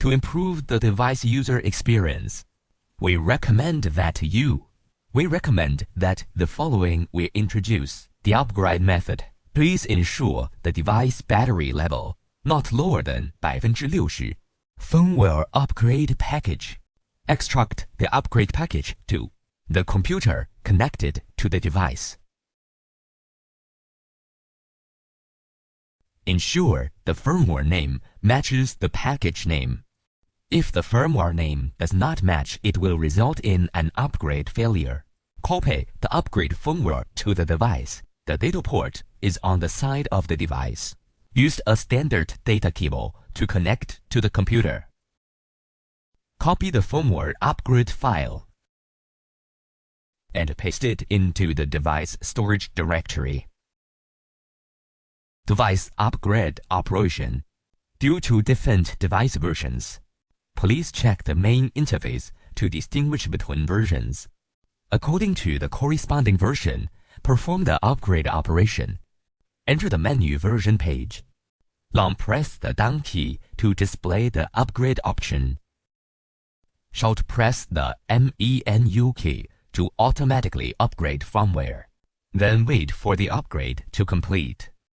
To improve the device user experience, we recommend that the following we introduce. The upgrade method. Please ensure the device battery level not lower than 60%. Firmware upgrade package. Extract the upgrade package to the computer connected to the device. Ensure the firmware name matches the package name. If the firmware name does not match, it will result in an upgrade failure. Copy the upgrade firmware to the device. The data port is on the side of the device. Use a standard data cable to connect to the computer. Copy the firmware upgrade file and paste it into the device storage directory. Device upgrade operation. Due to different device versions, please check the main interface to distinguish between versions. According to the corresponding version, perform the upgrade operation. Enter the menu version page. Long press the down key to display the upgrade option. Short press the menu key to automatically upgrade firmware. Then wait for the upgrade to complete.